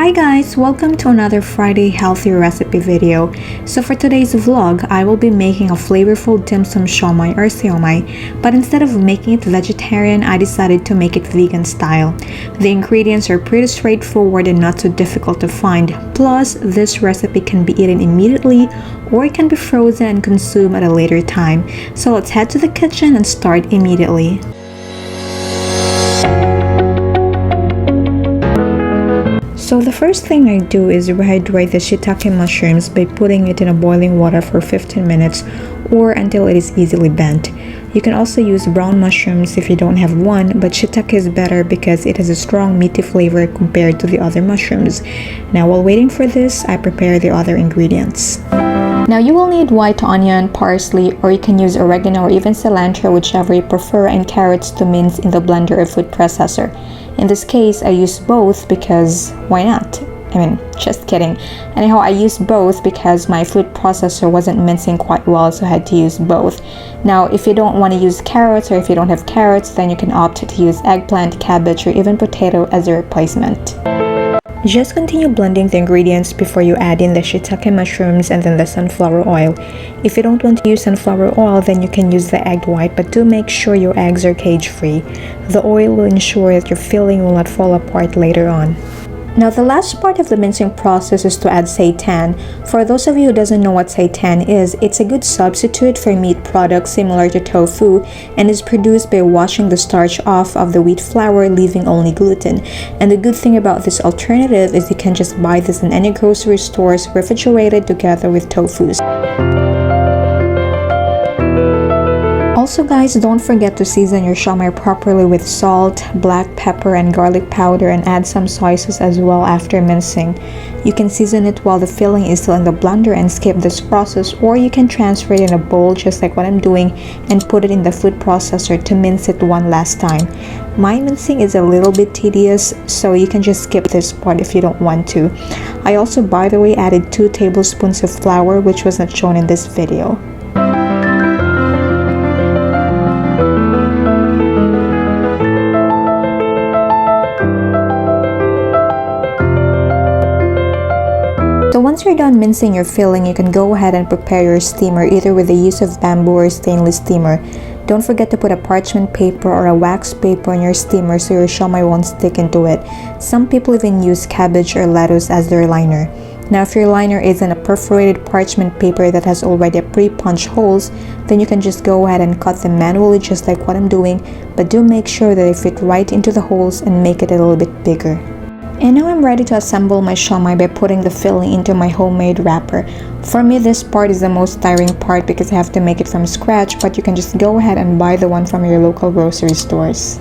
Hi guys, welcome to another Friday healthy recipe video. So for today's vlog, I will be making a flavorful DIMSUM siomai or SIOMAI, but instead of making it vegetarian, I decided to make it vegan style. The ingredients are pretty straightforward and not too difficult to find. Plus, this recipe can be eaten immediately or it can be frozen and consumed at a later time. So let's head to the kitchen and start immediately. So the first thing I do is rehydrate the shiitake mushrooms by putting it in a boiling water for 15 minutes or until it is easily bent. You can also use brown mushrooms if you don't have one, but shiitake is better because it has a strong meaty flavor compared to the other mushrooms. Now while waiting for this, I prepare the other ingredients. Now you will need white onion, parsley, or you can use oregano or even cilantro, whichever you prefer, and carrots to mince in the blender or food processor. In this case, I use both because why not? Just kidding. Anyhow, I used both because my food processor wasn't mincing quite well, so I had to use both. Now, if you don't want to use carrots or if you don't have carrots, then you can opt to use eggplant, cabbage, or even potato as a replacement. Just continue blending the ingredients before you add in the shiitake mushrooms and then the sunflower oil. If you don't want to use sunflower oil, then you can use the egg white, but do make sure your eggs are cage-free. The oil will ensure that your filling will not fall apart later on. Now the last part of the mincing process is to add seitan. For those of you who doesn't know what seitan is, it's a good substitute for meat products similar to tofu and is produced by washing the starch off of the wheat flour, leaving only gluten. And the good thing about this alternative is you can just buy this in any grocery stores refrigerated together with tofus. Also guys, don't forget to season your siomai properly with salt, black pepper, and garlic powder, and add some soy sauce as well after mincing. You can season it while the filling is still in the blender and skip this process, or you can transfer it in a bowl just like what I'm doing and put it in the food processor to mince it one last time. My mincing is a little bit tedious, so you can just skip this part if you don't want to. I also, by the way, added 2 tablespoons of flour, which was not shown in this video. So once you're done mincing your filling, you can go ahead and prepare your steamer either with the use of bamboo or stainless steamer. Don't forget to put a parchment paper or a wax paper on your steamer so your siomai won't stick into it. Some people even use cabbage or lettuce as their liner. Now if your liner isn't a perforated parchment paper that has already pre-punched holes, then you can just go ahead and cut them manually just like what I'm doing, but do make sure that they fit right into the holes and make it a little bit bigger. And now I'm ready to assemble my siomai by putting the filling into my homemade wrapper. For me, this part is the most tiring part because I have to make it from scratch, but you can just go ahead and buy the one from your local grocery stores.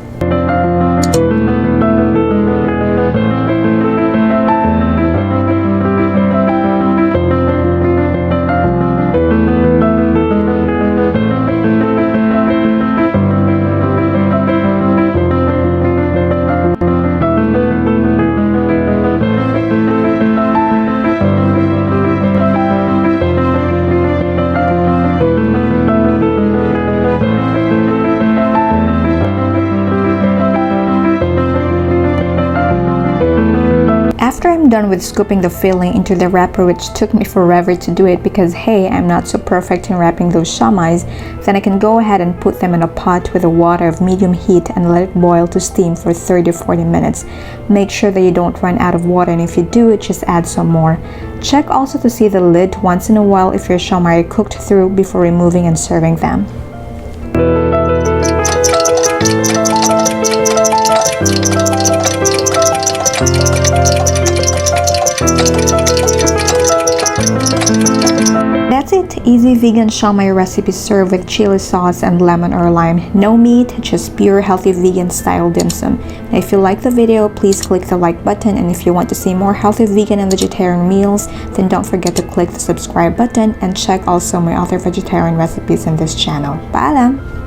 After I'm done with scooping the filling into the wrapper, which took me forever to do it because hey, I'm not so perfect in wrapping those siomais, then I can go ahead and put them in a pot with the water of medium heat and let it boil to steam for 30 to 40 minutes. Make sure that you don't run out of water, and if you do, just add some more. Check also to see the lid once in a while if your siomai are cooked through before removing and serving them. That's it, easy vegan siomai recipe served with chili sauce and lemon or lime. No meat, just pure healthy vegan style dim sum. Now, if you like the video, please click the like button, and if you want to see more healthy vegan and vegetarian meals, then don't forget to click the subscribe button and check also my other vegetarian recipes in this channel. Paalam!